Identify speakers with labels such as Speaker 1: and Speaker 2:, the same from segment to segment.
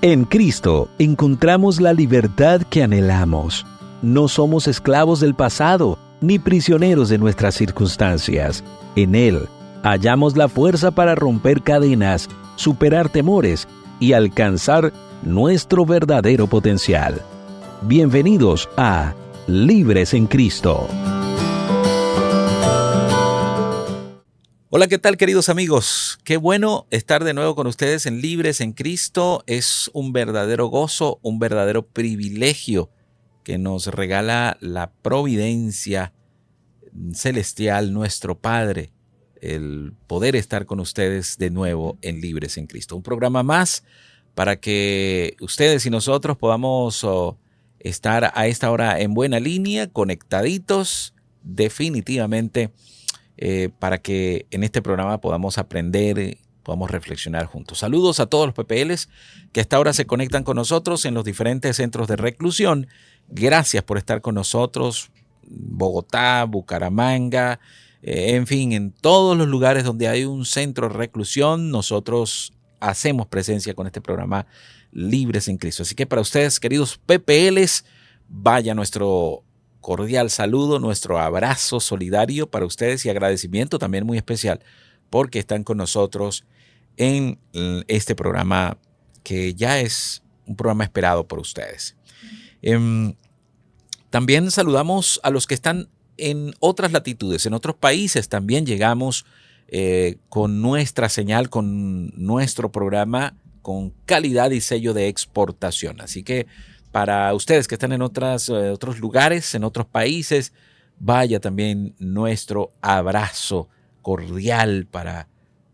Speaker 1: En Cristo encontramos la libertad que anhelamos. No somos esclavos del pasado, ni prisioneros de nuestras circunstancias. En Él hallamos la fuerza para romper cadenas, superar temores y alcanzar nuestro verdadero potencial. Bienvenidos a Libres en Cristo.
Speaker 2: Hola, ¿qué tal, queridos amigos? Qué bueno estar de nuevo con ustedes en Libres en Cristo. Es un verdadero gozo, un verdadero privilegio que nos regala la providencia celestial, nuestro Padre, el poder estar con ustedes de nuevo en Libres en Cristo. Un programa más para que ustedes y nosotros podamos estar a esta hora en buena línea, conectaditos, definitivamente, para que en este programa podamos aprender, podamos reflexionar juntos. Saludos a todos los PPLs que hasta ahora se conectan con nosotros en los diferentes centros de reclusión. Gracias por estar con nosotros. Bogotá, Bucaramanga, en fin, en todos los lugares donde hay un centro de reclusión, nosotros hacemos presencia con este programa Libres en Cristo. Así que para ustedes, queridos PPLs, vaya nuestro cordial saludo, nuestro abrazo solidario para ustedes y agradecimiento también muy especial porque están con nosotros en este programa que ya es un programa esperado por ustedes. También saludamos a los que están en otras latitudes, en otros países. También llegamos con nuestra señal, con nuestro programa, con calidad y sello de exportación. Así que para ustedes que están en otros lugares, en otros países, vaya también nuestro abrazo cordial para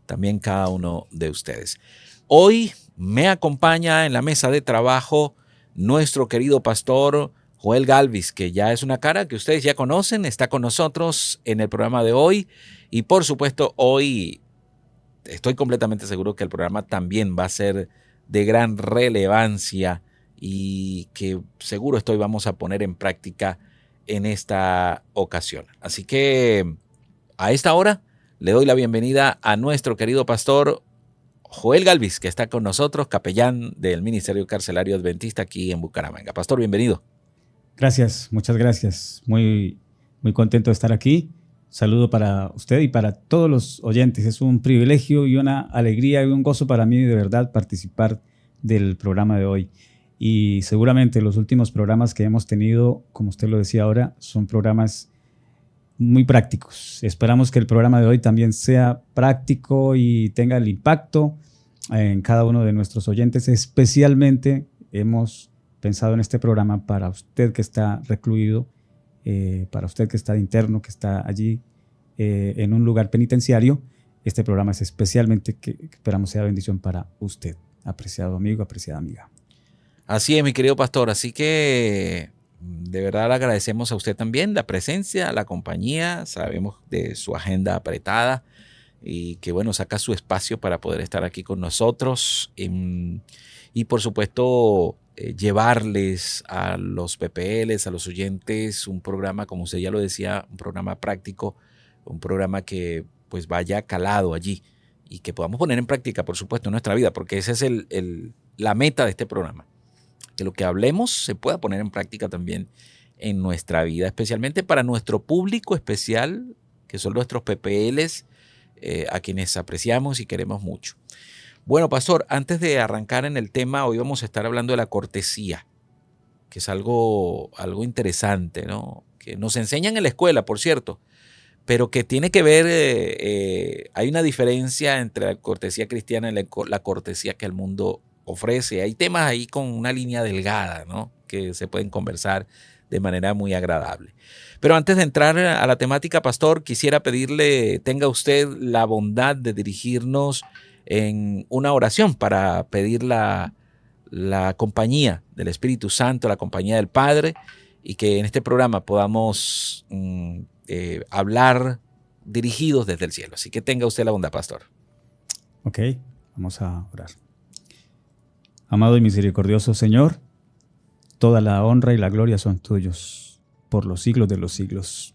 Speaker 2: también cada uno de ustedes. Hoy me acompaña en la mesa de trabajo nuestro querido pastor Joel Galvis, que ya es una cara que ustedes ya conocen, está con nosotros en el programa de hoy. Y por supuesto, hoy estoy completamente seguro que el programa también va a ser de gran relevancia y que seguro vamos a poner en práctica en esta ocasión. Así que a esta hora le doy la bienvenida a nuestro querido pastor Joel Galvis, que está con nosotros, capellán del Ministerio Carcelario Adventista aquí en Bucaramanga. Pastor, bienvenido.
Speaker 3: Gracias, muchas gracias. Muy contento de estar aquí. Saludo para usted y para todos los oyentes. Es un privilegio y una alegría y un gozo para mí de verdad participar del programa de hoy. Y seguramente los últimos programas que hemos tenido, como usted lo decía ahora, son programas muy prácticos. Esperamos que el programa de hoy también sea práctico y tenga el impacto en cada uno de nuestros oyentes. Especialmente hemos pensado en este programa para usted que está recluido, para usted que está de interno, que está allí en un lugar penitenciario. Este programa es especialmente que esperamos sea bendición para usted, apreciado amigo, apreciada amiga.
Speaker 2: Así es, mi querido pastor. Así que de verdad le agradecemos a usted también la presencia, la compañía. Sabemos de su agenda apretada y que bueno, saca su espacio para poder estar aquí con nosotros. Y por supuesto, llevarles a los PPLs, a los oyentes, un programa, como usted ya lo decía, un programa práctico, un programa que pues vaya calado allí y que podamos poner en práctica, por supuesto, en nuestra vida, porque esa es la meta de este programa. Que lo que hablemos se pueda poner en práctica también en nuestra vida, especialmente para nuestro público especial, que son nuestros PPLs, a quienes apreciamos y queremos mucho. Bueno, pastor, antes de arrancar en el tema, hoy vamos a estar hablando de la cortesía, que es algo interesante, ¿no? Que nos enseñan en la escuela, por cierto, pero que tiene que ver, hay una diferencia entre la cortesía cristiana y la cortesía que el mundo ofrece. Hay temas ahí con una línea delgada, ¿no? Que se pueden conversar de manera muy agradable. Pero antes de entrar a la temática, pastor, quisiera pedirle, tenga usted la bondad de dirigirnos en una oración para pedir la compañía del Espíritu Santo, la compañía del Padre, y que en este programa podamos hablar dirigidos desde el cielo. Así que tenga usted la bondad, pastor.
Speaker 3: Ok, vamos a orar. Amado y misericordioso Señor, toda la honra y la gloria son tuyos por los siglos de los siglos.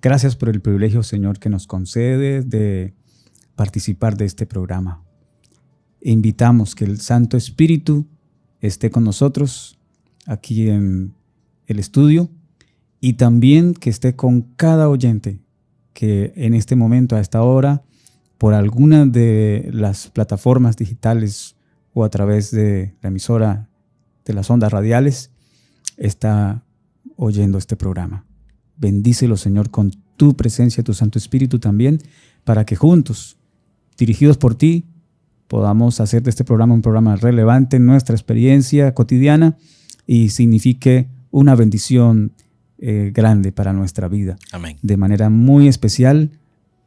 Speaker 3: Gracias por el privilegio, Señor, que nos concedes de participar de este programa. Invitamos que el Santo Espíritu esté con nosotros aquí en el estudio y también que esté con cada oyente que en este momento, a esta hora, por alguna de las plataformas digitales o a través de la emisora de las ondas radiales, está oyendo este programa. Bendícelo, Señor, con tu presencia, tu Santo Espíritu también, para que juntos, dirigidos por ti, podamos hacer de este programa un programa relevante en nuestra experiencia cotidiana y signifique una bendición grande para nuestra vida.
Speaker 2: Amén.
Speaker 3: De manera muy especial,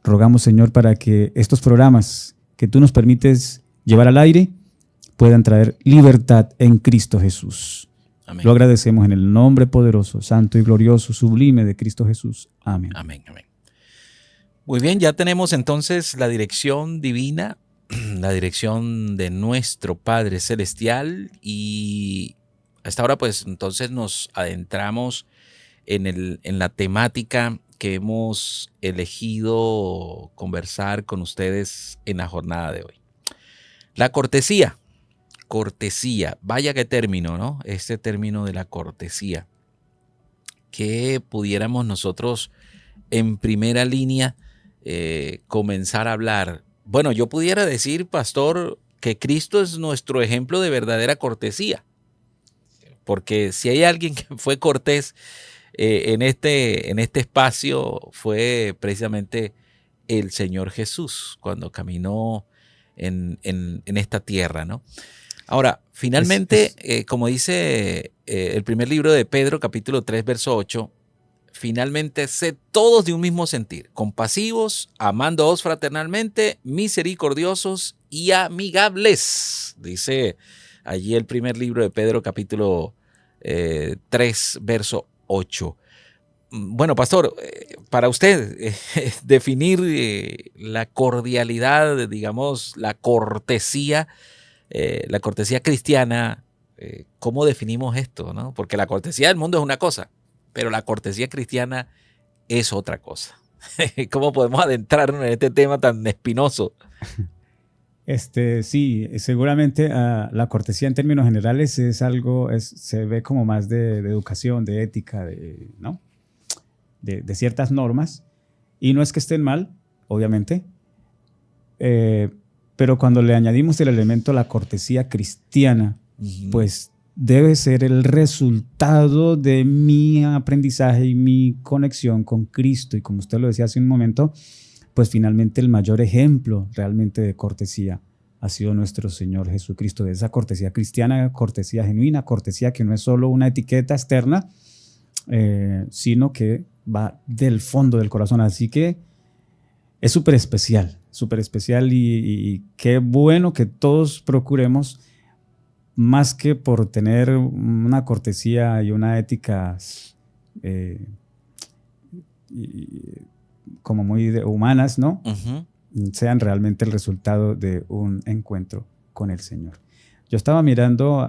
Speaker 3: rogamos, Señor, para que estos programas que tú nos permites llevar al aire puedan traer libertad en Cristo Jesús.
Speaker 2: Amén.
Speaker 3: Lo agradecemos en el nombre poderoso, santo y glorioso, sublime de Cristo Jesús. Amén.
Speaker 2: Amén, amén. Muy bien, ya tenemos entonces la dirección divina, la dirección de nuestro Padre Celestial, y hasta ahora pues entonces nos adentramos en la temática que hemos elegido conversar con ustedes en la jornada de hoy. La cortesía. Cortesía, vaya qué término, ¿no? Este término de la cortesía, que pudiéramos nosotros en primera línea comenzar a hablar. Bueno, yo pudiera decir, pastor, que Cristo es nuestro ejemplo de verdadera cortesía, porque si hay alguien que fue cortés en este espacio, fue precisamente el Señor Jesús cuando caminó en esta tierra, ¿no? Ahora, finalmente, como dice el primer libro de Pedro, capítulo 3, verso 8, finalmente, sed todos de un mismo sentir, compasivos, amándoos fraternalmente, misericordiosos y amigables. Dice allí el primer libro de Pedro, capítulo 3, verso 8. Bueno, pastor, para usted, definir la cordialidad, digamos, la cortesía cristiana, ¿cómo definimos esto, no? Porque la cortesía del mundo es una cosa, pero la cortesía cristiana es otra cosa. ¿Cómo podemos adentrarnos en este tema tan espinoso?
Speaker 3: Sí, seguramente la cortesía en términos generales es algo, se ve como más de educación, de ética, ¿no? De ciertas normas, y no es que estén mal, obviamente, pero cuando le añadimos el elemento la cortesía cristiana, pues debe ser el resultado de mi aprendizaje y mi conexión con Cristo. Y como usted lo decía hace un momento, pues finalmente el mayor ejemplo realmente de cortesía ha sido nuestro Señor Jesucristo, de esa cortesía cristiana, cortesía genuina, cortesía que no es solo una etiqueta externa, sino que va del fondo del corazón. Así que es súper especial y qué bueno que todos procuremos, más que por tener una cortesía y una ética como muy humanas, ¿no? Sean realmente el resultado de un encuentro con el Señor. Yo estaba mirando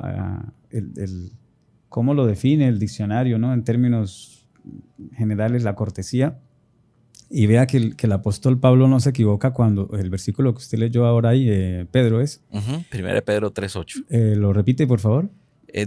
Speaker 3: cómo lo define el diccionario, ¿no? En términos generales, la cortesía. Y vea que el apóstol Pablo no se equivoca cuando el versículo que usted leyó ahora ahí, Pedro es.
Speaker 2: Primero Pedro 3:8.
Speaker 3: ¿Lo repite, por favor?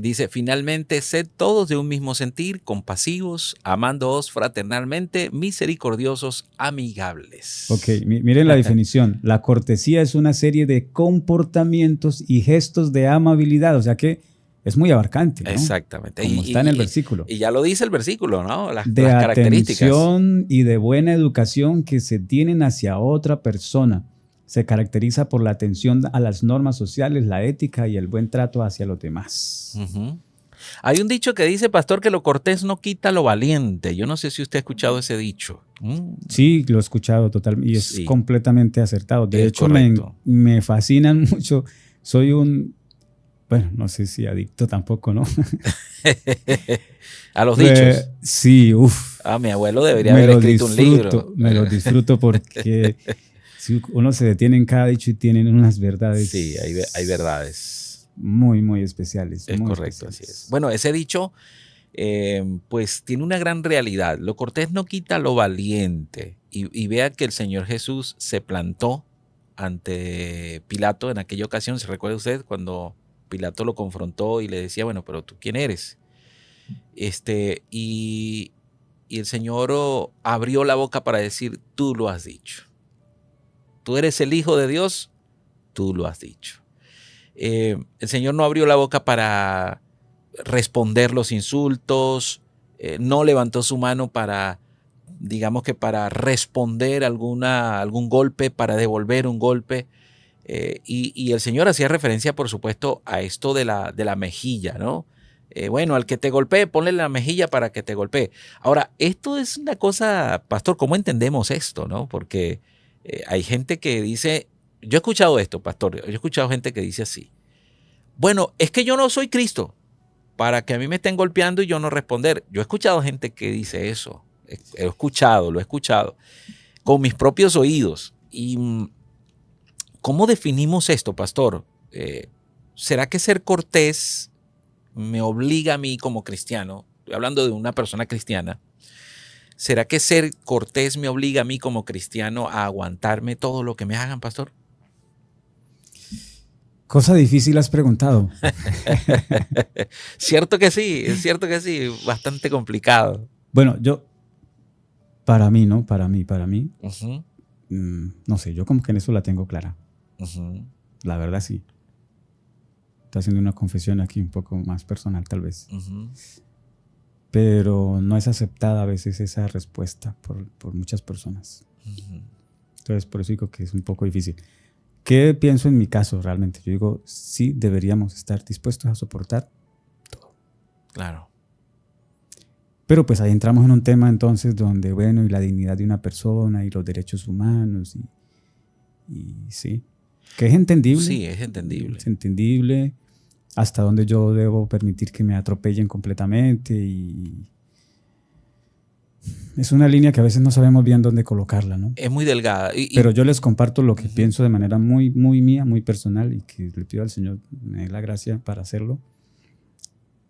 Speaker 2: Dice, finalmente, sed todos de un mismo sentir, compasivos, amándoos fraternalmente, misericordiosos, amigables.
Speaker 3: Ok, miren la definición. La cortesía es una serie de comportamientos y gestos de amabilidad, o sea que es muy abarcante, ¿no?
Speaker 2: Exactamente.
Speaker 3: Como está en el versículo.
Speaker 2: Y ya lo dice el versículo, ¿no? Las
Speaker 3: de
Speaker 2: características.
Speaker 3: Atención y de buena educación que se tienen hacia otra persona. Se caracteriza por la atención a las normas sociales, la ética y el buen trato hacia los demás.
Speaker 2: Hay un dicho que dice, pastor, que lo cortés no quita lo valiente. Yo no sé si usted ha escuchado ese dicho.
Speaker 3: Sí, lo he escuchado totalmente y es completamente acertado. De hecho, me fascinan mucho. Soy bueno, no sé si adicto tampoco, ¿no?
Speaker 2: A los dichos.
Speaker 3: Sí, uff.
Speaker 2: Mi abuelo debería haber escrito un libro.
Speaker 3: Me lo disfruto porque si uno se detiene en cada dicho y tienen unas verdades.
Speaker 2: Sí, hay verdades.
Speaker 3: Muy, muy especiales.
Speaker 2: Es
Speaker 3: muy
Speaker 2: correcto,
Speaker 3: especiales.
Speaker 2: así es. Bueno, ese dicho, pues tiene una gran realidad. Lo cortés no quita lo valiente. Y vea que el Señor Jesús se plantó ante Pilato en aquella ocasión. ¿Se recuerda usted cuando Pilato lo confrontó y le decía, bueno, pero ¿tú quién eres? Y el Señor abrió la boca para decir, tú lo has dicho. Tú eres el Hijo de Dios, tú lo has dicho. El Señor no abrió la boca para responder los insultos, no levantó su mano para, digamos que para responder algún golpe, para devolver un golpe. Y el Señor hacía referencia, por supuesto, a esto de la mejilla, ¿no? Bueno, al que te golpee, ponle la mejilla para que te golpee. Ahora, esto es una cosa, pastor, ¿cómo entendemos esto, no? Porque hay gente que dice, yo he escuchado esto, pastor, yo he escuchado gente que dice así, bueno, es que yo no soy Cristo, para que a mí me estén golpeando y yo no responder. Yo he escuchado gente que dice eso, lo he escuchado, con mis propios oídos. Y ¿cómo definimos esto, pastor? ¿Será que ser cortés me obliga a mí como cristiano? Estoy hablando de una persona cristiana. ¿Será que ser cortés me obliga a mí como cristiano a aguantarme todo lo que me hagan, pastor?
Speaker 3: Cosa difícil has preguntado.
Speaker 2: Cierto que sí, bastante complicado.
Speaker 3: Bueno, para mí, ¿no? Para mí.
Speaker 2: Uh-huh.
Speaker 3: No sé, yo como que en eso la tengo clara.
Speaker 2: Uh-huh.
Speaker 3: La verdad sí. Estoy haciendo una confesión aquí un poco más personal tal vez.
Speaker 2: Uh-huh.
Speaker 3: Pero no es aceptada a veces esa respuesta por muchas personas.
Speaker 2: Uh-huh.
Speaker 3: Entonces por eso digo que es un poco difícil. ¿Qué pienso en mi caso realmente? Yo digo, sí deberíamos estar dispuestos a soportar todo.
Speaker 2: Claro.
Speaker 3: Pero pues ahí entramos en un tema entonces donde, bueno, y la dignidad de una persona y los derechos humanos y sí, que es entendible.
Speaker 2: Sí, es entendible.
Speaker 3: Es entendible hasta donde yo debo permitir que me atropellen completamente y es una línea que a veces no sabemos bien dónde colocarla, ¿no?
Speaker 2: Es muy delgada.
Speaker 3: Pero yo les comparto lo que
Speaker 2: uh-huh.
Speaker 3: pienso de manera muy, muy mía, muy personal y que le pido al Señor me dé la gracia para hacerlo.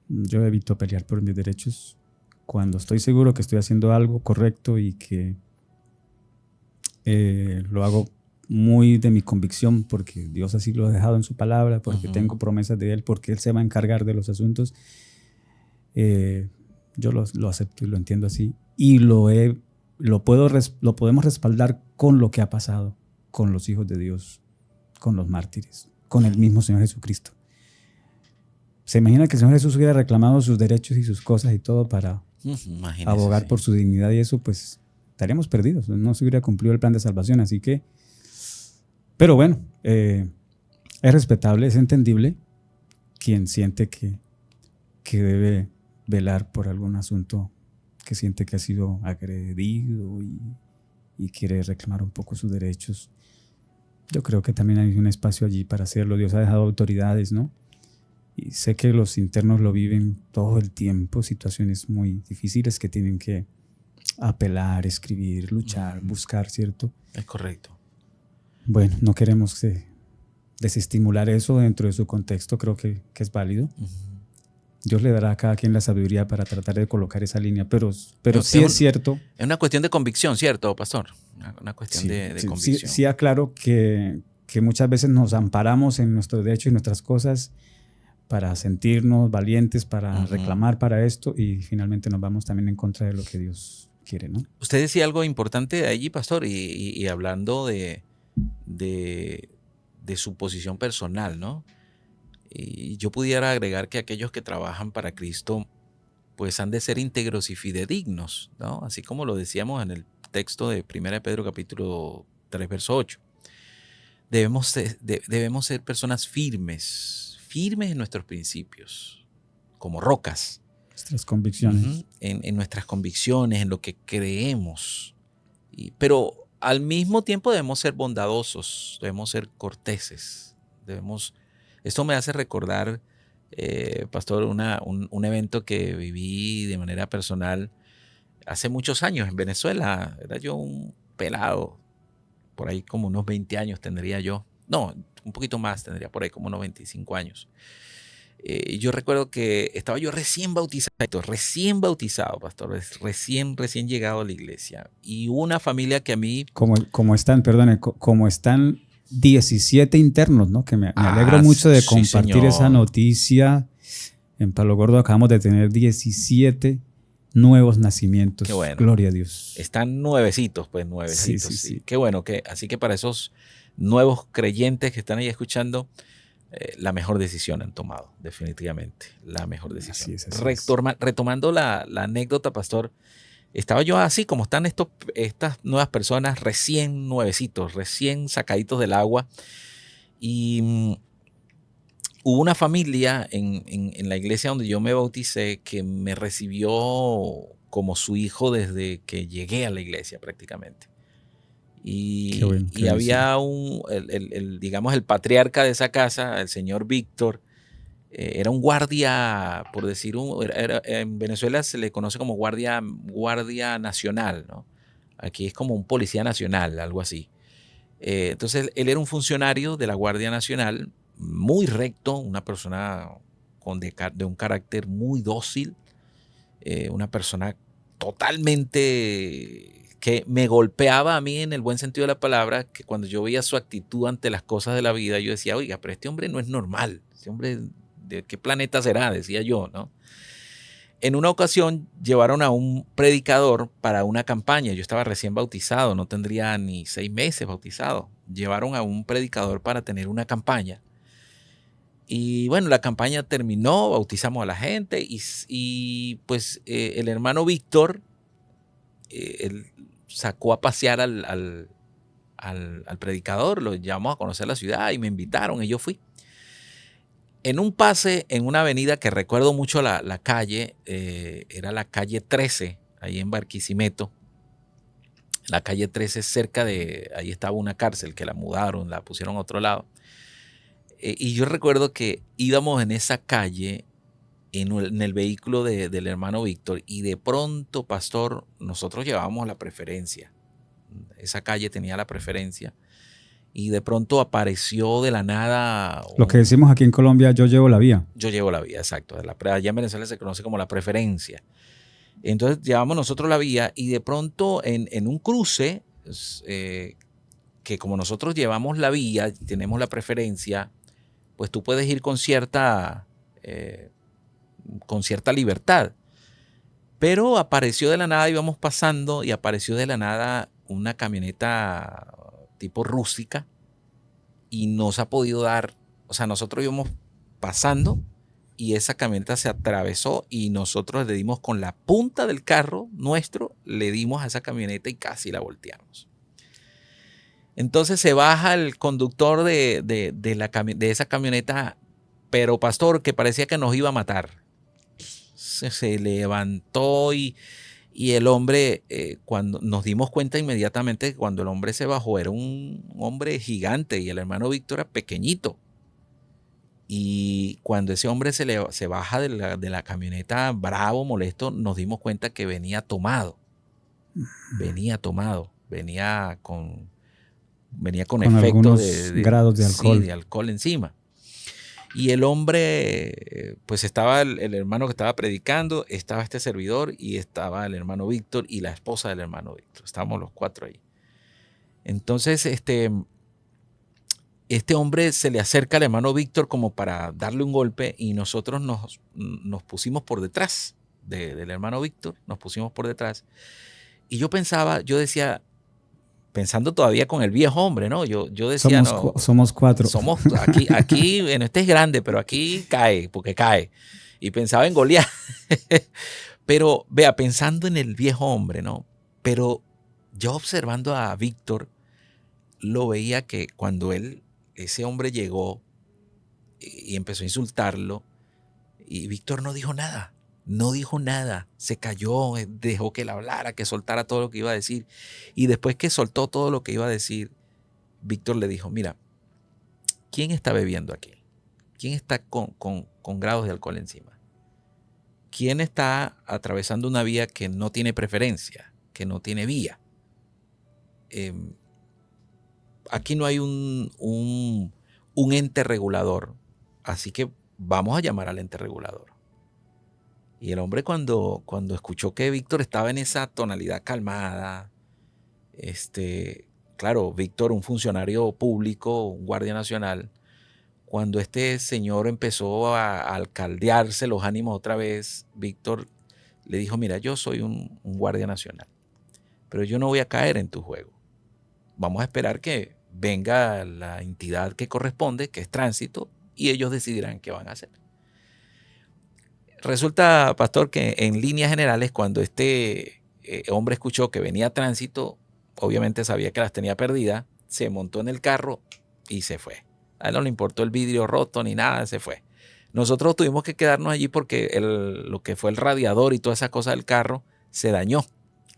Speaker 3: Yo evito pelear por mis derechos cuando estoy seguro que estoy haciendo algo correcto y que lo hago muy de mi convicción porque Dios así lo ha dejado en su palabra, porque
Speaker 2: uh-huh.
Speaker 3: tengo promesas de Él, porque Él se va a encargar de los asuntos. Yo lo acepto y lo entiendo así y lo podemos respaldar con lo que ha pasado con los hijos de Dios, con los mártires, con el mismo Señor Jesucristo. ¿Se imagina que el Señor Jesús hubiera reclamado sus derechos y sus cosas y todo para abogar por su dignidad y eso? Pues estaríamos perdidos, no se hubiera cumplido el plan de salvación, así que pero bueno, es respetable, es entendible quien siente que debe velar por algún asunto, que siente que ha sido agredido y quiere reclamar un poco sus derechos. Yo creo que también hay un espacio allí para hacerlo. Dios ha dejado autoridades, ¿no? Y sé que los internos lo viven todo el tiempo, situaciones muy difíciles que tienen que apelar, escribir, luchar, buscar, ¿cierto?
Speaker 2: Es correcto.
Speaker 3: Bueno, no queremos desestimular eso dentro de su contexto, creo que es válido. Uh-huh. Dios le dará a cada quien la sabiduría para tratar de colocar esa línea, pero sí es cierto.
Speaker 2: Es una cuestión de convicción, ¿cierto, pastor? Una cuestión de convicción.
Speaker 3: Sí, aclaro que muchas veces nos amparamos en nuestros derechos y nuestras cosas para sentirnos valientes, para uh-huh. reclamar para esto y finalmente nos vamos también en contra de lo que Dios quiere, ¿no?
Speaker 2: Usted decía algo importante allí, pastor, y hablando de su posición personal, ¿no? Y yo pudiera agregar que aquellos que trabajan para Cristo pues han de ser íntegros y fidedignos, ¿no? Así como lo decíamos en el texto de 1 Pedro capítulo 3, verso 8. Debemos ser personas firmes en nuestros principios, como rocas.
Speaker 3: Nuestras convicciones.
Speaker 2: Uh-huh, en nuestras convicciones, en lo que creemos. Pero al mismo tiempo debemos ser bondadosos, debemos ser corteses, esto me hace recordar, pastor, un evento que viví de manera personal hace muchos años en Venezuela. Era yo un pelado, por ahí como unos 20 años tendría yo. No, un poquito más, tendría por ahí como unos 25 años. Yo recuerdo que estaba yo recién bautizado, pastor, recién llegado a la iglesia. Y una familia que a mí...
Speaker 3: Como están 17 internos, ¿no? Que me alegro mucho de compartir esa noticia. En Palo Gordo acabamos de tener 17 nuevos nacimientos.
Speaker 2: Qué bueno.
Speaker 3: Gloria a Dios.
Speaker 2: Están nuevecitos, pues nuevecitos.
Speaker 3: Sí.
Speaker 2: Qué bueno. Así que para esos nuevos creyentes que están ahí escuchando, la mejor decisión han tomado, definitivamente. La mejor decisión.
Speaker 3: Así es.
Speaker 2: Retomando la anécdota, pastor, estaba yo así como están estas nuevas personas recién nuevecitos, recién sacaditos del agua. Y hubo una familia en la iglesia donde yo me bauticé que me recibió como su hijo desde que llegué a la iglesia prácticamente. Y,
Speaker 3: bueno,
Speaker 2: y había digamos, el patriarca de esa casa, el señor Víctor, era un guardia, por decir, en Venezuela se le conoce como guardia nacional, ¿no? Aquí es como un policía nacional, algo así. Entonces él era un funcionario de la Guardia Nacional, muy recto, una persona de un carácter muy dócil, una persona totalmente que me golpeaba a mí en el buen sentido de la palabra, que cuando yo veía su actitud ante las cosas de la vida, yo decía, oiga, pero este hombre no es normal, este hombre, ¿de qué planeta será? Decía yo, ¿no? En una ocasión llevaron a un predicador para una campaña. Yo estaba recién bautizado, no tendría ni 6 meses bautizado. Llevaron a un predicador para tener una campaña. Y bueno, la campaña terminó, bautizamos a la gente y pues el hermano Víctor, él sacó a pasear al predicador, lo llamó a conocer la ciudad y me invitaron y yo fui. En un pase, en una avenida que recuerdo mucho la calle, era la calle 13, ahí en Barquisimeto. La calle 13 cerca ahí estaba una cárcel que la mudaron, la pusieron a otro lado. Y yo recuerdo que íbamos en esa calle, en el vehículo del hermano Víctor, y de pronto, pastor, nosotros llevábamos la preferencia. Esa calle tenía la preferencia. Y de pronto apareció de la nada.
Speaker 3: Lo que decimos aquí en Colombia, yo llevo la vía.
Speaker 2: Yo llevo la vía, exacto. Allá en Venezuela se conoce como la preferencia. Entonces llevamos nosotros la vía y de pronto en un cruce, que como nosotros llevamos la vía, tenemos la preferencia, pues tú puedes ir con cierta libertad. Pero apareció de la nada, íbamos pasando y apareció de la nada una camioneta tipo rústica y nos ha podido dar, o sea, nosotros íbamos pasando y esa camioneta se atravesó y nosotros le dimos con la punta del carro nuestro, le dimos a esa camioneta y casi la volteamos. Entonces se baja el conductor de esa camioneta, pero pastor, que parecía que nos iba a matar. Se levantó y el hombre, cuando nos dimos cuenta inmediatamente que cuando el hombre se bajó era un hombre gigante y el hermano Víctor era pequeñito. Y cuando ese hombre se baja de la camioneta bravo, molesto, nos dimos cuenta que venía tomado. Venía con efectos de
Speaker 3: grados de alcohol.
Speaker 2: Sí, de alcohol encima. Y el hombre, pues estaba el hermano que estaba predicando, estaba este servidor y estaba el hermano Víctor y la esposa del hermano Víctor. Estábamos los 4 ahí. Entonces, este hombre se le acerca al hermano Víctor como para darle un golpe y nosotros nos pusimos por detrás del hermano Víctor, nos pusimos por detrás. Y yo decía, pensando todavía con el viejo hombre, ¿no? Yo decía,
Speaker 3: somos 4.
Speaker 2: Somos aquí, bueno, este es grande, pero aquí cae, porque cae. Y pensaba en Goliat. Pero, vea, pensando en el viejo hombre, ¿no? Pero yo observando a Víctor, lo veía que cuando ese hombre llegó y empezó a insultarlo, y Víctor no dijo nada. No dijo nada, se cayó, dejó que él hablara, que soltara todo lo que iba a decir. Y después que soltó todo lo que iba a decir, Víctor le dijo, mira, ¿quién está bebiendo aquí? ¿Quién está con grados de alcohol encima? ¿Quién está atravesando una vía que no tiene preferencia, que no tiene vía? Aquí no hay un ente regulador, así que vamos a llamar al ente regulador. Y el hombre cuando escuchó que Víctor estaba en esa tonalidad calmada, claro, Víctor, un funcionario público, un guardia nacional, cuando este señor empezó a alcaldearse los ánimos otra vez, Víctor le dijo, mira, yo soy un guardia nacional, pero yo no voy a caer en tu juego. Vamos a esperar que venga la entidad que corresponde, que es tránsito, y ellos decidirán qué van a hacer. Resulta, pastor, que en líneas generales, cuando este hombre escuchó que venía tránsito, obviamente sabía que las tenía perdidas, se montó en el carro y se fue. A él no le importó el vidrio roto ni nada, se fue. Nosotros tuvimos que quedarnos allí porque lo que fue el radiador y toda esa cosa del carro se dañó.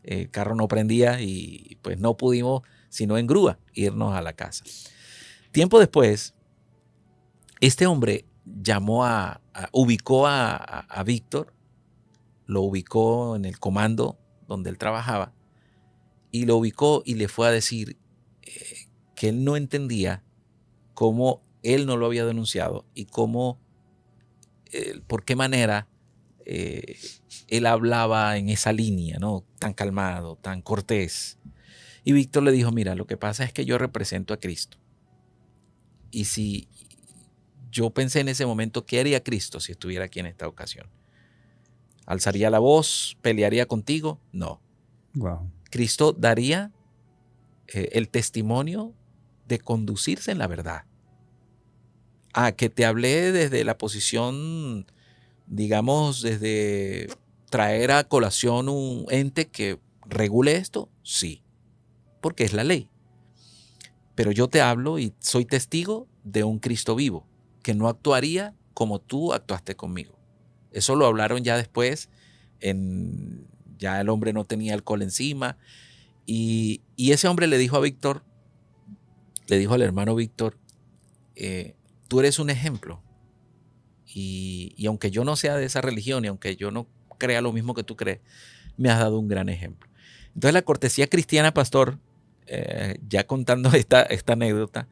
Speaker 2: El carro no prendía y pues no pudimos, sino en grúa, irnos a la casa. Tiempo después, este hombre ubicó a Víctor, lo ubicó en el comando donde él trabajaba y lo ubicó y le fue a decir que él no entendía cómo él no lo había denunciado y por qué manera él hablaba en esa línea, ¿no? Tan calmado, tan cortés. Y Víctor le dijo, mira, lo que pasa es que yo represento a Cristo. Y si yo pensé en ese momento, ¿qué haría Cristo si estuviera aquí en esta ocasión? ¿Alzaría la voz? ¿Pelearía contigo? No.
Speaker 3: Wow.
Speaker 2: Cristo daría el testimonio de conducirse en la verdad. Que te hablé desde la posición, digamos, desde traer a colación un ente que regule esto, sí, porque es la ley. Pero yo te hablo y soy testigo de un Cristo vivo, que no actuaría como tú actuaste conmigo. Eso lo hablaron ya después, ya el hombre no tenía alcohol encima, y ese hombre le dijo a Víctor, le dijo al hermano Víctor, tú eres un ejemplo, y aunque yo no sea de esa religión, y aunque yo no crea lo mismo que tú crees, me has dado un gran ejemplo. Entonces la cortesía cristiana, pastor, ya contando esta anécdota,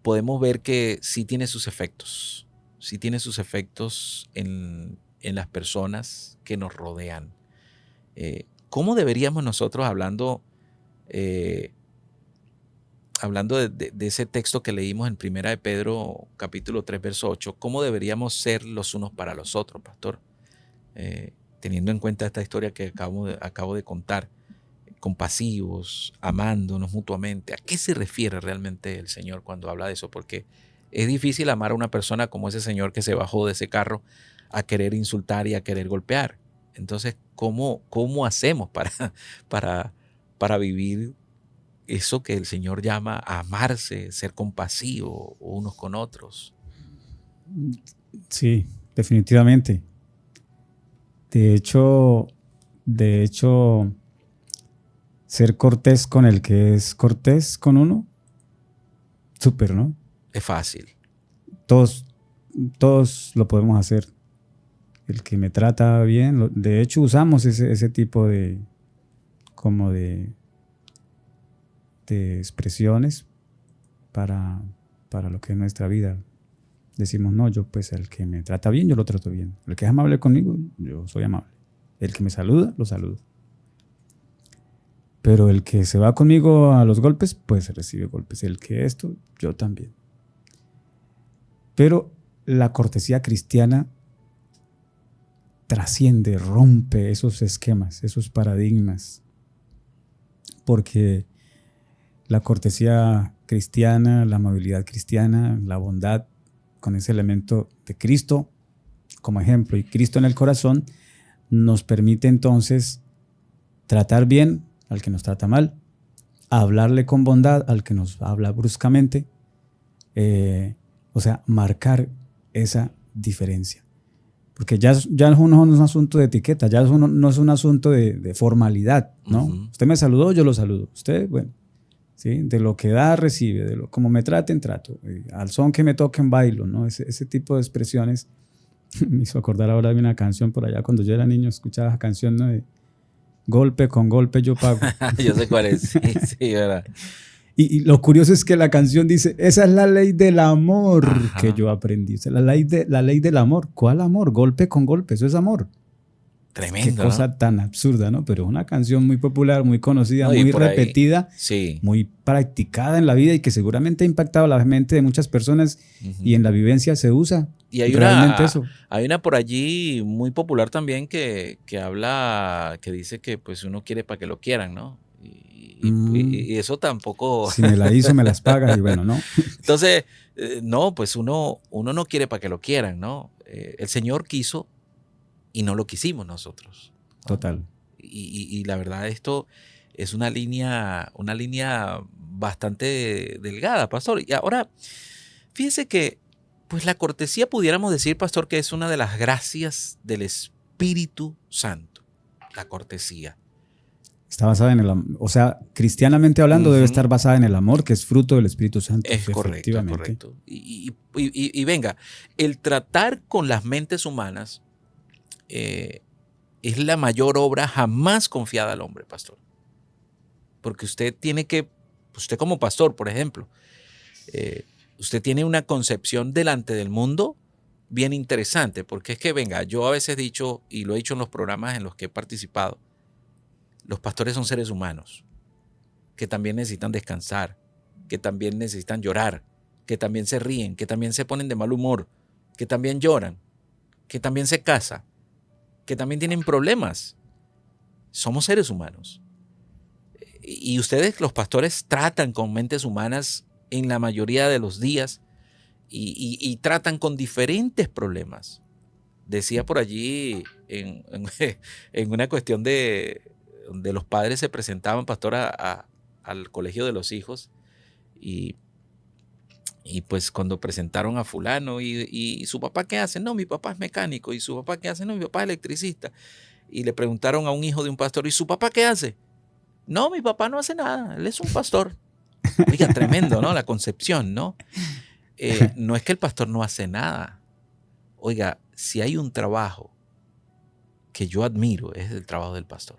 Speaker 2: podemos ver que sí tiene sus efectos. Sí tiene sus efectos en las personas que nos rodean. ¿Cómo deberíamos nosotros, hablando de ese texto que leímos en 1 de Pedro, capítulo 3, verso 8, cómo deberíamos ser los unos para los otros, pastor? Teniendo en cuenta esta historia que acabo de contar, compasivos, amándonos mutuamente. ¿A qué se refiere realmente el Señor cuando habla de eso? Porque es difícil amar a una persona como ese señor que se bajó de ese carro a querer insultar y a querer golpear. Entonces, ¿cómo hacemos para vivir eso que el Señor llama a amarse, ser compasivo unos con otros?
Speaker 3: Sí, definitivamente. De hecho, ser cortés con el que es cortés con uno, súper, ¿no?
Speaker 2: Es fácil.
Speaker 3: Todos lo podemos hacer. El que me trata bien, de hecho usamos ese tipo de expresiones para lo que es nuestra vida. Decimos, no, yo pues el que me trata bien, yo lo trato bien. El que es amable conmigo, yo soy amable. El que me saluda, lo saludo. Pero el que se va conmigo a los golpes, pues recibe golpes. El que esto, yo también. Pero la cortesía cristiana trasciende, rompe esos esquemas, esos paradigmas. Porque la cortesía cristiana, la amabilidad cristiana, la bondad, con ese elemento de Cristo como ejemplo y Cristo en el corazón, nos permite entonces tratar bien al que nos trata mal, hablarle con bondad al que nos habla bruscamente, o sea, marcar esa diferencia. Porque ya no es un asunto de etiqueta, ya no es un asunto de formalidad, ¿no? Uh-huh. Usted me saludó, yo lo saludo. Usted, bueno, ¿sí? De lo que da, recibe, como me traten, trato. Al son que me toquen, bailo, ¿no? Ese tipo de expresiones me hizo acordar ahora de una canción por allá, cuando yo era niño escuchaba esa canción, ¿no? De golpe con golpe yo pago.
Speaker 2: Yo sé cuál es, sí, verdad.
Speaker 3: Y lo curioso es que la canción dice, esa es la ley del amor. Ajá. Que yo aprendí. O sea, la ley del amor. ¿Cuál amor? Golpe con golpe, eso es amor.
Speaker 2: Tremendo,
Speaker 3: Qué cosa
Speaker 2: ¿no?
Speaker 3: tan absurda, ¿no? Pero es una canción muy popular, muy conocida,
Speaker 2: No, y
Speaker 3: muy
Speaker 2: por ahí,
Speaker 3: repetida,
Speaker 2: sí.
Speaker 3: muy practicada en la vida y que seguramente ha impactado la mente de muchas personas y
Speaker 2: Ujú.
Speaker 3: en la vivencia se usa
Speaker 2: Y
Speaker 3: realmente eso.
Speaker 2: hay una por allí muy popular también que habla, que dice que pues uno quiere para que lo quieran, ¿no?
Speaker 3: Mm,
Speaker 2: Y eso tampoco.
Speaker 3: si me la hizo, me las pagas y bueno, ¿no?
Speaker 2: Entonces, no, pues uno no quiere para que lo quieran, ¿no? El Señor quiso y no lo quisimos nosotros, ¿no?
Speaker 3: Total.
Speaker 2: Y la verdad, esto es una línea bastante delgada, pastor. Y ahora, fíjese que, pues la cortesía pudiéramos decir, pastor, que es una de las gracias del Espíritu Santo, la cortesía.
Speaker 3: Está basada en o sea, cristianamente hablando, debe
Speaker 2: Ujú.
Speaker 3: estar basada en el amor que es fruto del Espíritu Santo,
Speaker 2: Es correcto, es
Speaker 3: efectivamente.
Speaker 2: correcto. Y venga, el tratar con las mentes humanas eh, es la mayor obra jamás confiada al hombre, pastor. Porque usted tiene que, usted como pastor, por ejemplo, eh, usted tiene una concepción delante del mundo bien interesante, porque es que, venga, yo a veces he dicho, y lo he dicho en los programas en los que he participado, los pastores son seres humanos, que también necesitan descansar, que también necesitan llorar, que también se ríen, que también se ponen de mal humor, que también lloran, que también se casan, que también tienen problemas. Somos seres humanos. Y ustedes, los pastores, tratan con mentes humanas en la mayoría de los días y tratan con diferentes problemas. Decía por allí en una cuestión de los padres se presentaban, pastor, al colegio de los hijos y, y pues cuando presentaron a fulano y su papá qué hace, no, mi papá es mecánico, y su papá qué hace, no, mi papá es electricista, y le preguntaron a un hijo de un pastor, ¿y su papá qué hace? No, mi papá no hace nada, él es un pastor. Oiga, tremendo, ¿no? La concepción, ¿no? No es que el pastor no hace nada. Oiga, si hay un trabajo que yo admiro, es el trabajo del pastor.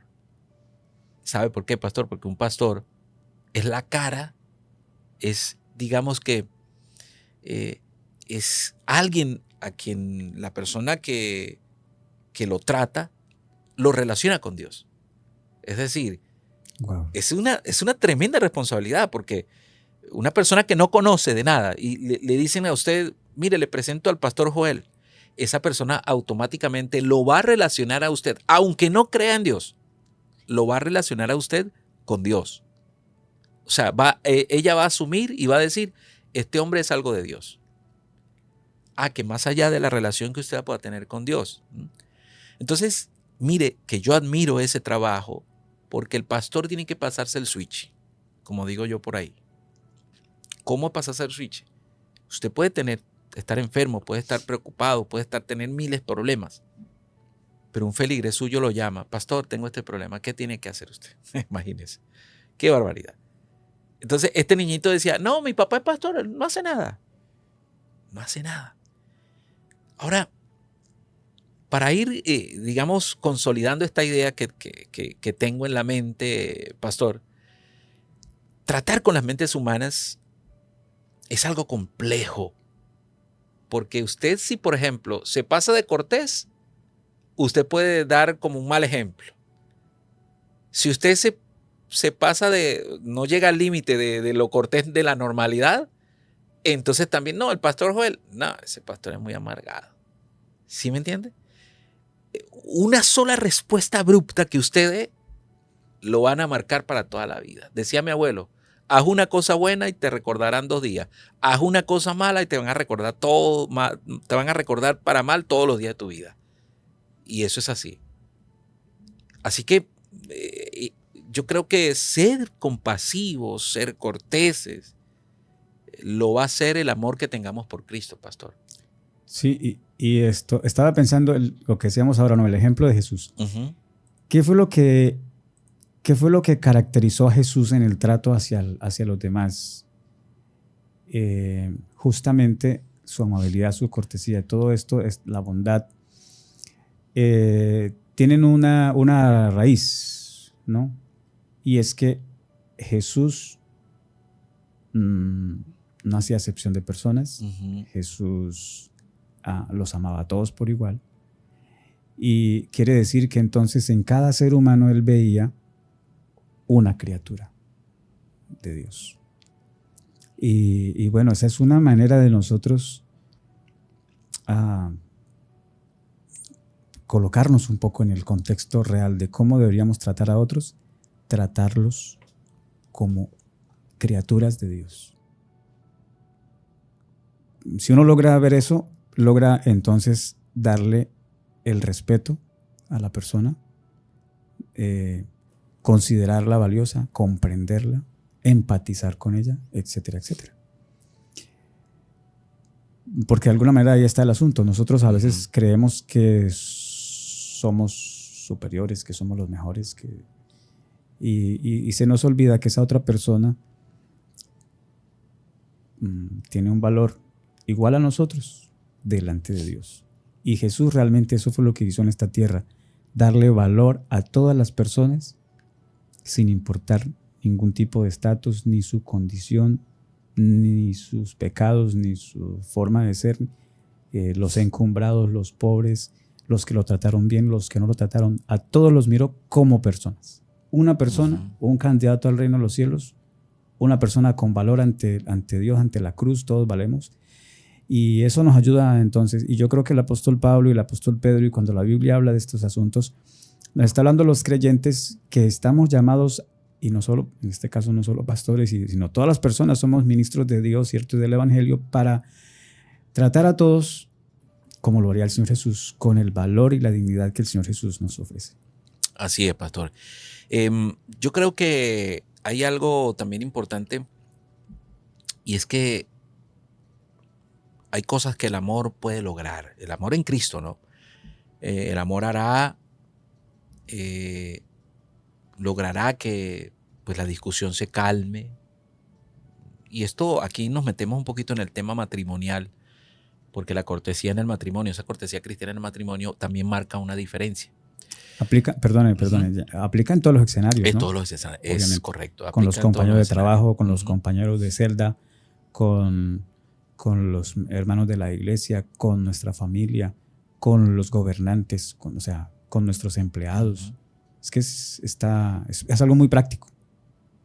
Speaker 2: ¿Sabe por qué, pastor? Porque un pastor es la cara, es, digamos que, eh, es alguien a quien la persona que lo trata lo relaciona con Dios. Es decir,
Speaker 3: Wow.
Speaker 2: es una tremenda responsabilidad porque una persona que no conoce de nada y le dicen a usted, mire, le presento al pastor Joel, esa persona automáticamente lo va a relacionar a usted, aunque no crea en Dios, lo va a relacionar a usted con Dios. O sea, ella va a asumir y va a decir, este hombre es algo de Dios. Que más allá de la relación que usted pueda tener con Dios. Entonces, mire que yo admiro ese trabajo porque el pastor tiene que pasarse el switch, como digo yo por ahí. ¿Cómo pasarse el switch? Usted puede estar enfermo, puede estar preocupado, puede tener miles de problemas, pero un feligres suyo lo llama, pastor, tengo este problema, ¿qué tiene que hacer usted? Imagínese, qué barbaridad. Entonces este niñito decía, no, mi papá es pastor, él no hace nada, no hace nada. Ahora, para ir, digamos, consolidando esta idea que tengo en la mente, pastor, tratar con las mentes humanas es algo complejo, porque usted si, por ejemplo, se pasa de cortés, usted puede dar como un mal ejemplo. Si usted se pasa no llega al límite de lo cortés de la normalidad, entonces también, no, el pastor Joel, no, ese pastor es muy amargado. ¿Sí me entiende? Una sola respuesta abrupta que usted dé, lo van a marcar para toda la vida. Decía mi abuelo, haz una cosa buena y te recordarán 2 días. Haz una cosa mala y te van a recordar te van a recordar para mal todos los días de tu vida. Y eso es así. Así que yo creo que ser compasivos, ser corteses, lo va a ser el amor que tengamos por Cristo, pastor.
Speaker 3: Sí, y esto, estaba pensando lo que decíamos ahora, ¿no? El ejemplo de Jesús.
Speaker 2: Uh-huh.
Speaker 3: ¿Qué fue lo que caracterizó a Jesús en el trato hacia los demás? Justamente su amabilidad, su cortesía, todo esto es la bondad. Tienen una raíz, ¿no? Y es que Jesús no hacía excepción de personas.
Speaker 2: Uh-huh.
Speaker 3: Jesús los amaba a todos por igual. Y quiere decir que entonces en cada ser humano él veía una criatura de Dios. Y bueno, esa es una manera de nosotros colocarnos un poco en el contexto real de cómo deberíamos tratar a otros, tratarlos como criaturas de Dios. Si uno logra ver eso, logra entonces darle el respeto a la persona, considerarla valiosa, comprenderla, empatizar con ella, etcétera, etcétera. Porque de alguna manera ahí está el asunto. Nosotros a veces creemos que somos superiores, que somos los mejores, y se nos olvida que esa otra persona tiene un valor igual a nosotros delante de Dios. Y Jesús realmente eso fue lo que hizo en esta tierra, darle valor a todas las personas sin importar ningún tipo de estatus, ni su condición, ni sus pecados, ni su forma de ser, los encumbrados, los pobres, los que lo trataron bien, los que no lo trataron, a todos los miró como personas. Una persona, un candidato al reino de los cielos, una persona con valor ante Dios, ante la cruz, todos valemos. Y eso nos ayuda entonces, y yo creo que el apóstol Pablo y el apóstol Pedro, y cuando la Biblia habla de estos asuntos, nos está hablando a los creyentes que estamos llamados, y no solo, en este caso no solo pastores, sino todas las personas somos ministros de Dios, ¿cierto? Del Evangelio, para tratar a todos como lo haría el Señor Jesús, con el valor y la dignidad que el Señor Jesús nos ofrece.
Speaker 2: Así es, pastor. Yo creo que hay algo también importante, y es que hay cosas que el amor puede lograr. El amor en Cristo, ¿no? El amor logrará que pues, la discusión se calme. Y esto aquí nos metemos un poquito en el tema matrimonial, porque la cortesía en el matrimonio, esa cortesía cristiana en el matrimonio también marca una diferencia.
Speaker 3: Aplica, perdone, aplica en todos los escenarios,
Speaker 2: En
Speaker 3: ¿no?
Speaker 2: todos los escenarios, es correcto.
Speaker 3: Con los compañeros de trabajo, con los
Speaker 2: Uh-huh.
Speaker 3: compañeros de celda, con los hermanos de la iglesia, con nuestra familia, con los gobernantes, con nuestros empleados. Uh-huh. Es que es algo muy práctico.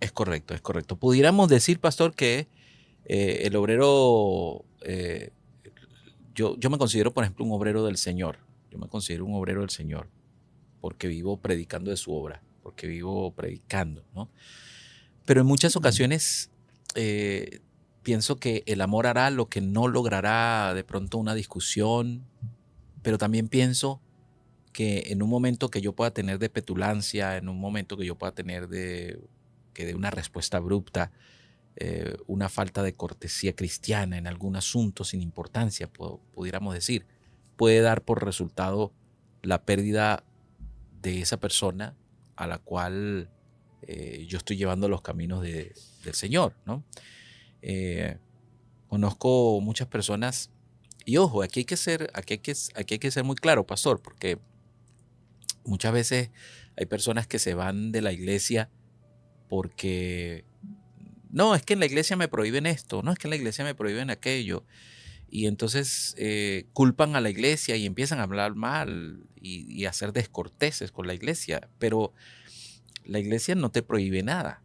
Speaker 2: Es correcto, es correcto. Pudiéramos decir, pastor, que el obrero, yo me considero, por ejemplo, un obrero del Señor. Yo me considero un obrero del Señor porque vivo predicando de su obra, porque vivo predicando, ¿no? Pero en muchas ocasiones pienso que el amor hará lo que no logrará de pronto una discusión, pero también pienso que en un momento que yo pueda tener de petulancia, en un momento que yo pueda tener de una respuesta abrupta, una falta de cortesía cristiana en algún asunto sin importancia, pudiéramos decir, puede dar por resultado la pérdida de esa persona a la cual yo estoy llevando los caminos del Señor, ¿no? Conozco muchas personas, y ojo, aquí hay que ser muy claro, pastor, porque muchas veces hay personas que se van de la iglesia porque no, es que en la iglesia me prohíben esto, no, es que en la iglesia me prohíben aquello. Y entonces culpan a la iglesia y empiezan a hablar mal y a ser descorteses con la iglesia. Pero la iglesia no te prohíbe nada.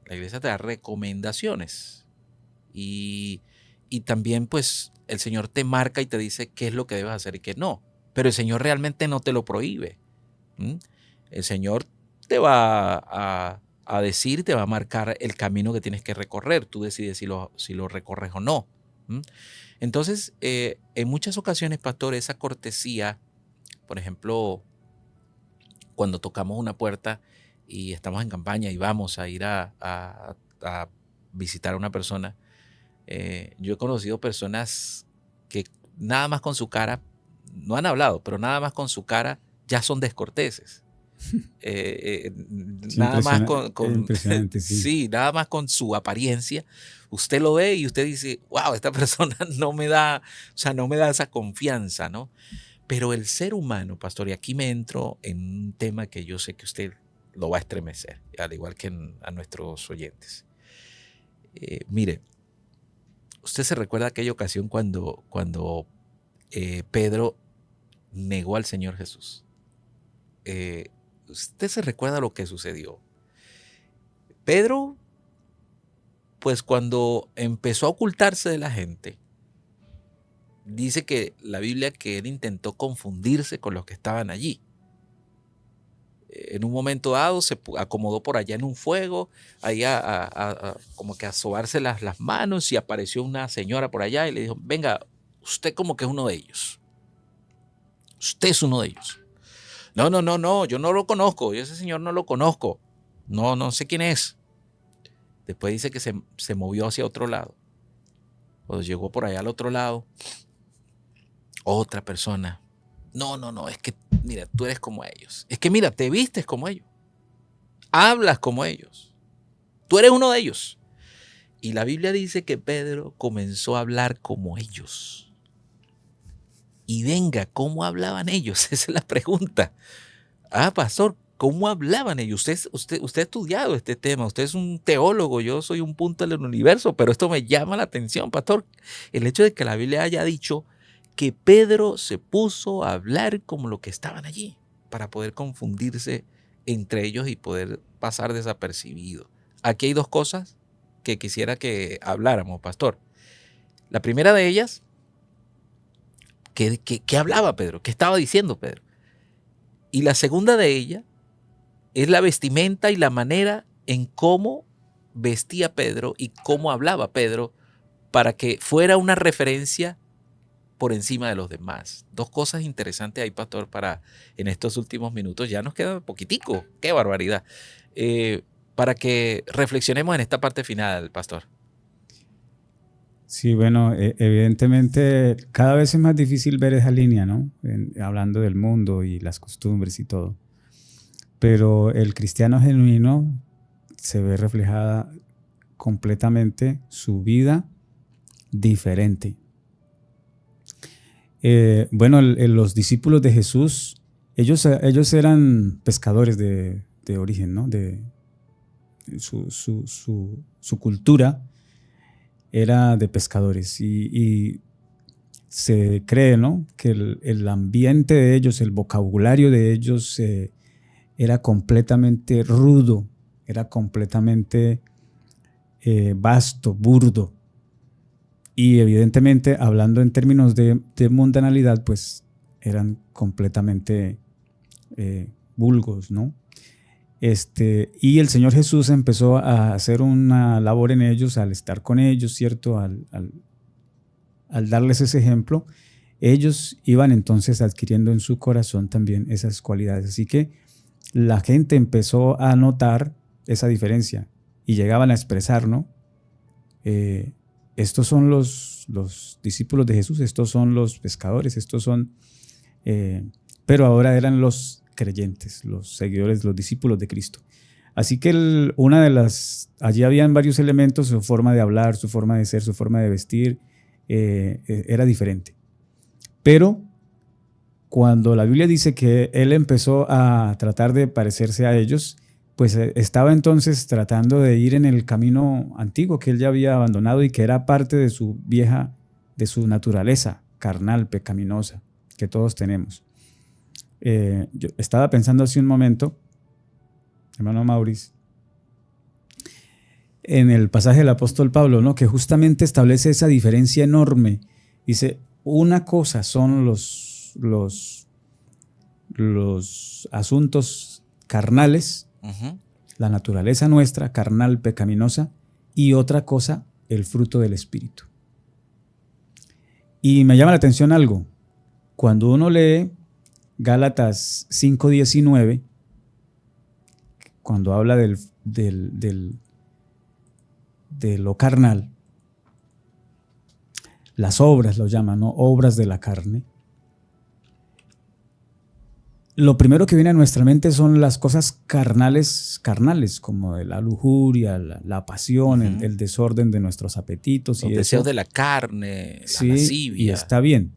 Speaker 2: La iglesia te da recomendaciones. Y también pues el Señor te marca y te dice qué es lo que debes hacer y qué no. Pero el Señor realmente no te lo prohíbe. El Señor te va a decir, te va a marcar el camino que tienes que recorrer. Tú decides si lo recorres o no. Entonces, en muchas ocasiones, pastor, esa cortesía, por ejemplo, cuando tocamos una puerta y estamos en campaña y vamos a ir a visitar a una persona, yo he conocido personas que nada más con su cara, no han hablado, pero nada más con su cara ya son descorteses. Nada más
Speaker 3: impresionante, sí.
Speaker 2: Sí, nada más con su apariencia, usted lo ve y usted dice, wow, esta persona no me da esa confianza, ¿no? Pero el ser humano, pastor, y aquí me entro en un tema que yo sé que usted lo va a estremecer, al igual que a nuestros oyentes. Mire, usted se recuerda aquella ocasión cuando Pedro negó al Señor Jesús. usted se recuerda lo que sucedió. Pedro, pues cuando empezó a ocultarse de la gente, dice que la Biblia que él intentó confundirse con los que estaban allí. En un momento dado se acomodó por allá en un fuego, ahí como que a sobarse las manos, y apareció una señora por allá y le dijo: venga, usted como que es uno de ellos. Usted es uno de ellos. No, yo no lo conozco, yo ese señor no lo conozco. No sé quién es. Después dice que se movió hacia otro lado. Cuando llegó por allá al otro lado, otra persona. No, es que mira, tú eres como ellos. Es que mira, te vistes como ellos. Hablas como ellos. Tú eres uno de ellos. Y la Biblia dice que Pedro comenzó a hablar como ellos. Y venga, ¿cómo hablaban ellos? Esa es la pregunta. Pastor, ¿cómo hablaban ellos? Usted ha estudiado este tema, usted es un teólogo, yo soy un punto del universo, pero esto me llama la atención, pastor. El hecho de que la Biblia haya dicho que Pedro se puso a hablar como los que estaban allí, para poder confundirse entre ellos y poder pasar desapercibido. Aquí hay dos cosas que quisiera que habláramos, pastor. La primera de ellas, ¿qué hablaba Pedro? ¿Qué estaba diciendo Pedro? Y la segunda de ellas es la vestimenta y la manera en cómo vestía Pedro y cómo hablaba Pedro, para que fuera una referencia por encima de los demás. Dos cosas interesantes ahí, pastor, para en estos últimos minutos. Ya nos queda poquitico. ¡Qué barbaridad! Para que reflexionemos en esta parte final, pastor.
Speaker 3: Sí, bueno, evidentemente cada vez es más difícil ver esa línea, ¿no? Hablando del mundo y las costumbres y todo. Pero el cristiano genuino se ve reflejada completamente su vida diferente. Bueno, los discípulos de Jesús, ellos eran pescadores de origen, ¿no? Su cultura era de pescadores, y se cree, ¿no?, que el ambiente de ellos, el vocabulario de ellos era completamente rudo, era completamente vasto, burdo. Y evidentemente, hablando en términos de mundanalidad, pues eran completamente vulgos, ¿no? Y el Señor Jesús empezó a hacer una labor en ellos al estar con ellos, ¿cierto? Al darles ese ejemplo, ellos iban entonces adquiriendo en su corazón también esas cualidades. Así que la gente empezó a notar esa diferencia y llegaban a expresar, ¿no? Estos son los discípulos de Jesús, estos son los pescadores, estos son... pero ahora eran los creyentes, los seguidores, los discípulos de Cristo. Así que allí habían varios elementos: su forma de hablar, su forma de ser, su forma de vestir, era diferente. Pero cuando la Biblia dice que él empezó a tratar de parecerse a ellos, pues estaba entonces tratando de ir en el camino antiguo que él ya había abandonado y que era parte de su naturaleza carnal, pecaminosa, que todos tenemos. Yo estaba pensando hace un momento, hermano Maurice, en el pasaje del apóstol Pablo, ¿no?, que justamente establece esa diferencia enorme. Dice, una cosa son los asuntos carnales, la naturaleza nuestra, carnal, pecaminosa, y otra cosa, el fruto del Espíritu. Y me llama la atención algo. Cuando uno lee Gálatas 5:19, cuando habla de lo carnal, las obras lo llaman, ¿no?, obras de la carne. Lo primero que viene a nuestra mente son las cosas carnales, como la lujuria, la pasión, el desorden de nuestros apetitos.
Speaker 2: Los deseos de la carne,
Speaker 3: sí,
Speaker 2: la lascivia.
Speaker 3: Y está bien.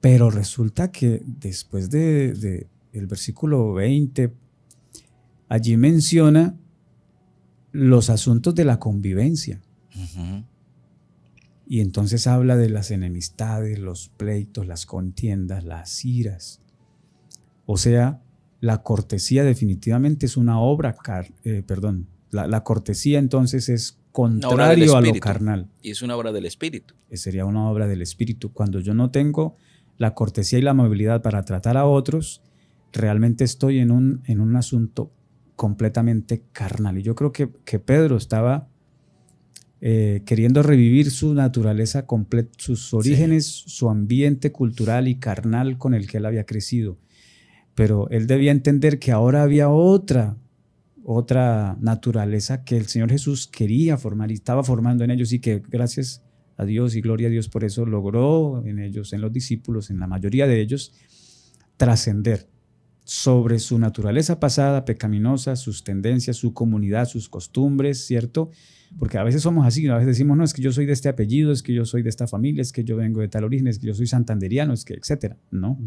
Speaker 3: Pero resulta que después del versículo 20, allí menciona los asuntos de la convivencia. Y entonces habla de las enemistades, los pleitos, las contiendas, las iras. O sea, la cortesía definitivamente es una obra, la cortesía entonces es contrario a lo carnal.
Speaker 2: Y es una obra del Espíritu.
Speaker 3: Sería una obra del Espíritu. Cuando yo no tengo la cortesía y la amabilidad para tratar a otros, realmente estoy en un asunto completamente carnal. Y yo creo que Pedro estaba queriendo revivir su naturaleza completa, sus orígenes, su ambiente cultural y carnal con el que él había crecido. Pero él debía entender que ahora había otra naturaleza que el Señor Jesús quería formar y estaba formando en ellos, y que gracias a Dios y gloria a Dios por eso logró en ellos, en los discípulos, en la mayoría de ellos, trascender sobre su naturaleza pasada, pecaminosa, sus tendencias, su comunidad, sus costumbres, ¿cierto? Porque a veces somos así, a veces decimos, no, es que yo soy de este apellido, es que yo soy de esta familia, es que yo vengo de tal origen, es que yo soy santanderiano, es que, etcétera. No.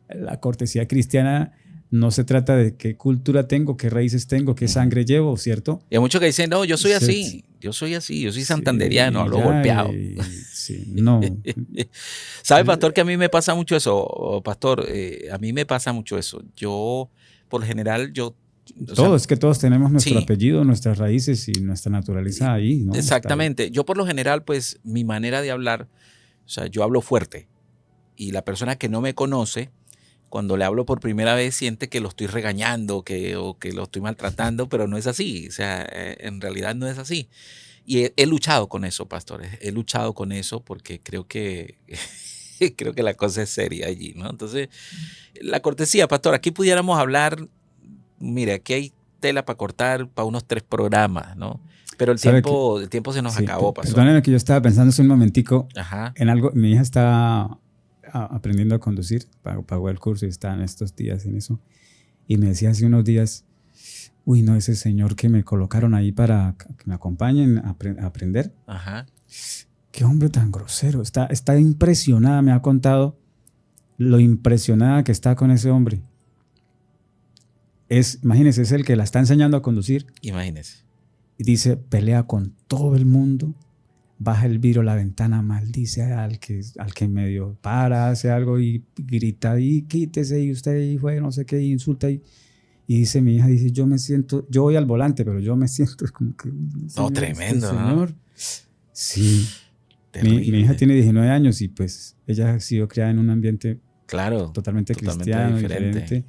Speaker 3: La cortesía cristiana no se trata de qué cultura tengo, qué raíces tengo, qué sangre llevo, ¿cierto?
Speaker 2: Y hay muchos que dicen, no, yo soy así, yo soy santanderiano, hablo golpeado.
Speaker 3: Sí, no.
Speaker 2: ¿Sabe, pastor, que a mí me pasa mucho eso? Pastor, a mí me pasa mucho eso. Yo, por lo general,
Speaker 3: es que todos tenemos nuestro apellido, nuestras raíces y nuestra naturaleza ahí, ¿no?
Speaker 2: Exactamente. Yo, por lo general, pues, mi manera de hablar, o sea, yo hablo fuerte. Y la persona que no me conoce, cuando le hablo por primera vez, siente que lo estoy regañando o que lo estoy maltratando, pero no es así. O sea, en realidad no es así. Y he luchado con eso, pastores. He luchado con eso porque creo que la cosa es seria allí, ¿no? Entonces, la cortesía, pastor, aquí pudiéramos hablar, mire, aquí hay tela para cortar para unos 3 programas, ¿no? Pero el tiempo se nos acabó, pastor.
Speaker 3: Perdóneme que yo estaba pensando hace un momentico en algo. Mi hija está aprendiendo a conducir, pagó el curso y está en estos días en eso. Y me decía hace unos días, uy, no, ese señor que me colocaron ahí para que me acompañen a aprender. Qué hombre tan grosero. Está impresionada, me ha contado lo impresionada que está con ese hombre. Imagínese, es el que la está enseñando a conducir.
Speaker 2: Imagínese.
Speaker 3: Y dice, pelea con todo el mundo, baja el vidrio, la ventana, maldice al que medio para, hace algo y grita y quítese y usted y fue no sé qué, y insulta y dice mi hija, dice, yo voy al volante, pero yo me siento como que...
Speaker 2: No, tremendo,
Speaker 3: señor. ¿No? Sí. Mi hija tiene 19 años y pues ella ha sido criada en un ambiente totalmente cristiano, diferente.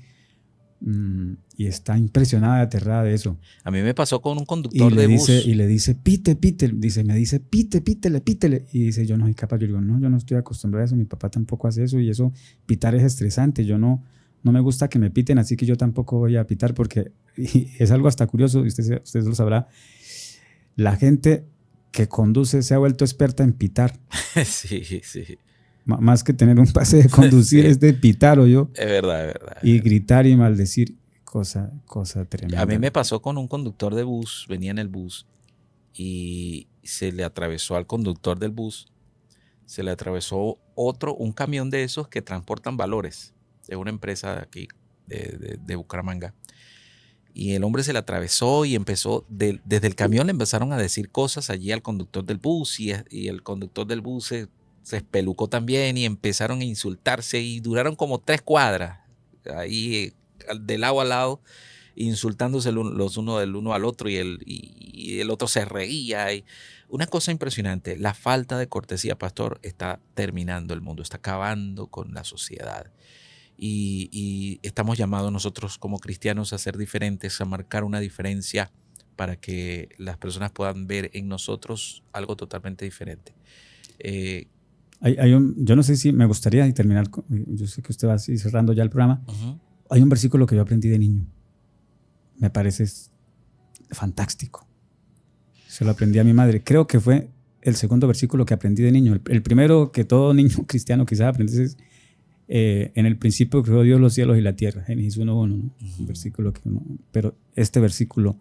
Speaker 3: Y está impresionada y aterrada de eso.
Speaker 2: A mí me pasó con un conductor de bus.
Speaker 3: Y le dice, pítele. Me dice, pítele. Y dice, yo no soy capaz. Yo digo, no, yo no estoy acostumbrado a eso. Mi papá tampoco hace eso. Y eso, pitar es estresante. Yo no me gusta que me piten, así que yo tampoco voy a pitar porque es algo hasta curioso. Y usted lo sabrá. La gente que conduce se ha vuelto experta en pitar.
Speaker 2: Sí.
Speaker 3: Más que tener un pase de conducir, es de pitar, yo.
Speaker 2: Es verdad.
Speaker 3: Y gritar y maldecir, cosa tremenda.
Speaker 2: A mí me pasó con un conductor de bus, venía en el bus y se le atravesó al conductor del bus, se le atravesó un camión de esos que transportan valores, de una empresa de aquí, de Bucaramanga. Y el hombre se le atravesó y empezó, desde el camión le empezaron a decir cosas allí al conductor del bus y el conductor del bus se espelucó también y empezaron a insultarse y duraron como 3 cuadras ahí de lado a lado insultándose los uno del uno al otro y el otro se reía. Y una cosa impresionante, la falta de cortesía, pastor, está terminando el mundo, está acabando con la sociedad. Y estamos llamados nosotros como cristianos a ser diferentes, a marcar una diferencia para que las personas puedan ver en nosotros algo totalmente diferente.
Speaker 3: Yo no sé si me gustaría terminar, yo sé que usted va así cerrando ya el programa. Hay un versículo que yo aprendí de niño, me parece fantástico, se lo aprendí a mi madre, creo que fue el segundo versículo que aprendí de niño. El primero que todo niño cristiano quizás aprende es en el principio creó Dios los cielos y la tierra, Génesis 1:1, ¿no? Un versículo pero este versículo,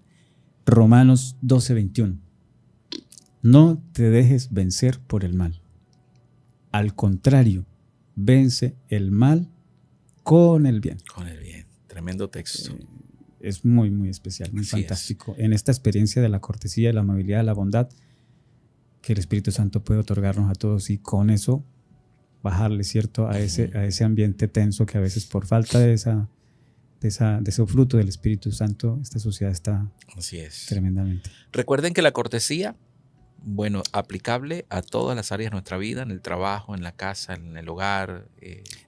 Speaker 3: Romanos 12:21, no te dejes vencer por el mal. Al contrario, vence el mal con el bien.
Speaker 2: Con el bien. Tremendo texto.
Speaker 3: Es muy, muy especial, muy fantástico. En esta experiencia de la cortesía, de la amabilidad, de la bondad, que el Espíritu Santo puede otorgarnos a todos y con eso bajarle, ¿cierto? A ese ambiente tenso que a veces por falta de esa de ese fruto del Espíritu Santo, esta sociedad está
Speaker 2: Así es.
Speaker 3: tremendamente.
Speaker 2: Recuerden que la cortesía, bueno, aplicable a todas las áreas de nuestra vida, en el trabajo, en la casa, en el hogar.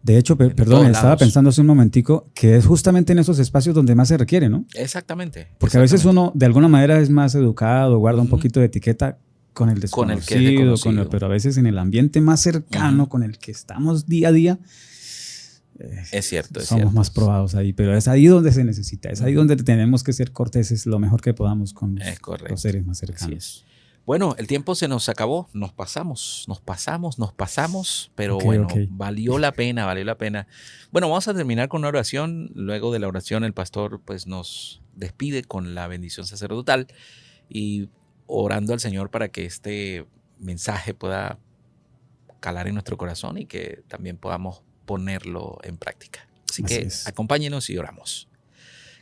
Speaker 3: De hecho,
Speaker 2: en
Speaker 3: perdón,
Speaker 2: todos
Speaker 3: estaba
Speaker 2: lados.
Speaker 3: pensando hace un momentico que es justamente en esos espacios donde más se requiere, ¿no?
Speaker 2: Exactamente.
Speaker 3: Porque a veces
Speaker 2: exactamente.
Speaker 3: uno de alguna manera es más educado, guarda un
Speaker 2: Ujú.
Speaker 3: poquito de etiqueta con el
Speaker 2: Con el que es
Speaker 3: desconocido,
Speaker 2: desconocido.
Speaker 3: pero a veces en el ambiente más cercano,
Speaker 2: Ujú.
Speaker 3: con el que estamos día a día,
Speaker 2: Es cierto, es
Speaker 3: somos
Speaker 2: cierto.
Speaker 3: más probados ahí. Pero es ahí donde se necesita, es ahí donde tenemos que ser corteses lo mejor que podamos con
Speaker 2: Es correcto.
Speaker 3: los seres más
Speaker 2: Así
Speaker 3: cercanos.
Speaker 2: es. Bueno, el tiempo se nos acabó, nos pasamos, pero
Speaker 3: Ok,
Speaker 2: bueno,
Speaker 3: ok.
Speaker 2: valió la pena, valió la pena. Bueno, vamos a terminar con una oración. Luego de la oración, el pastor pues nos despide con la bendición sacerdotal y orando al Señor para que este mensaje pueda calar en nuestro corazón y que también podamos ponerlo en práctica. Así
Speaker 3: Así
Speaker 2: que
Speaker 3: es.
Speaker 2: acompáñenos y oramos.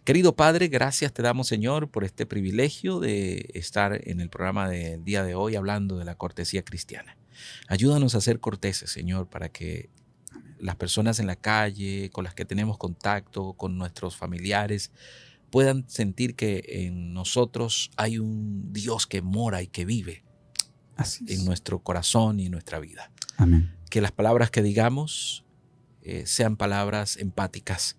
Speaker 2: Querido Padre, gracias te damos, Señor, por este privilegio de estar en el programa del día de hoy hablando de la cortesía cristiana. Ayúdanos a ser corteses, Señor, para que las personas en la calle, con las que tenemos contacto, con nuestros familiares, puedan sentir que en nosotros hay un Dios que mora y que vive
Speaker 3: Así es.
Speaker 2: en nuestro corazón y en nuestra vida.
Speaker 3: Amén.
Speaker 2: Que las palabras que digamos sean palabras empáticas.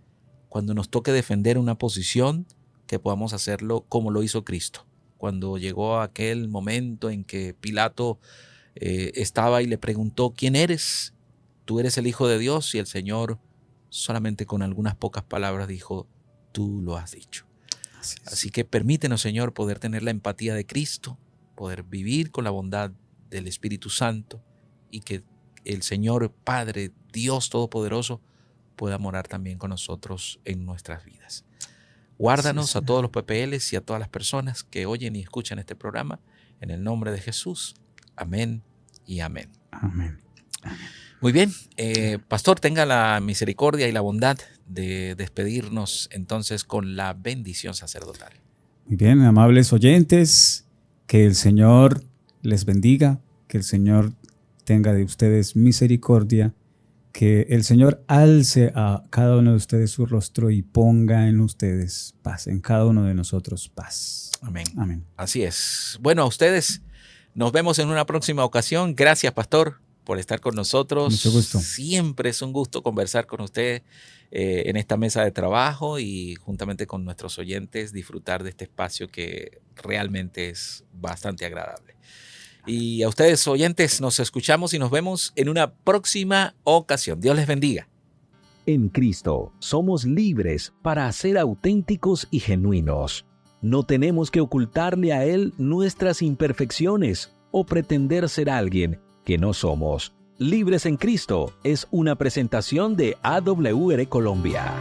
Speaker 2: Cuando nos toque defender una posición, que podamos hacerlo como lo hizo Cristo. Cuando llegó aquel momento en que Pilato estaba y le preguntó, ¿quién eres? Tú eres el Hijo de Dios, y el Señor solamente con algunas pocas palabras dijo, tú lo has dicho.
Speaker 3: Así es.
Speaker 2: Así que permítenos, Señor, poder tener la empatía de Cristo, poder vivir con la bondad del Espíritu Santo y que el Señor Padre, Dios Todopoderoso, pueda morar también con nosotros en nuestras vidas. Guárdanos
Speaker 3: Sí,
Speaker 2: a todos los PPLs y a todas las personas que oyen y escuchan este programa. En el nombre de Jesús. Amén y amén.
Speaker 3: Amén.
Speaker 2: Muy bien, pastor, tenga la misericordia y la bondad de despedirnos entonces con la bendición sacerdotal.
Speaker 3: Muy bien, amables oyentes, que el Señor les bendiga, que el Señor tenga de ustedes misericordia, que el Señor alce a cada uno de ustedes su rostro y ponga en ustedes paz, en cada uno de nosotros paz.
Speaker 2: Amén.
Speaker 3: Amén.
Speaker 2: Así es. Bueno, a ustedes nos vemos en una próxima ocasión. Gracias, pastor, por estar con nosotros.
Speaker 3: Mucho gusto.
Speaker 2: Siempre es un gusto conversar con usted en esta mesa de trabajo y juntamente con nuestros oyentes disfrutar de este espacio que realmente es bastante agradable. Y a ustedes, oyentes, nos escuchamos y nos vemos en una próxima ocasión. Dios les bendiga.
Speaker 1: En Cristo somos libres para ser auténticos y genuinos. No tenemos que ocultarle a Él nuestras imperfecciones o pretender ser alguien que no somos. Libres en Cristo es una presentación de AWR Colombia.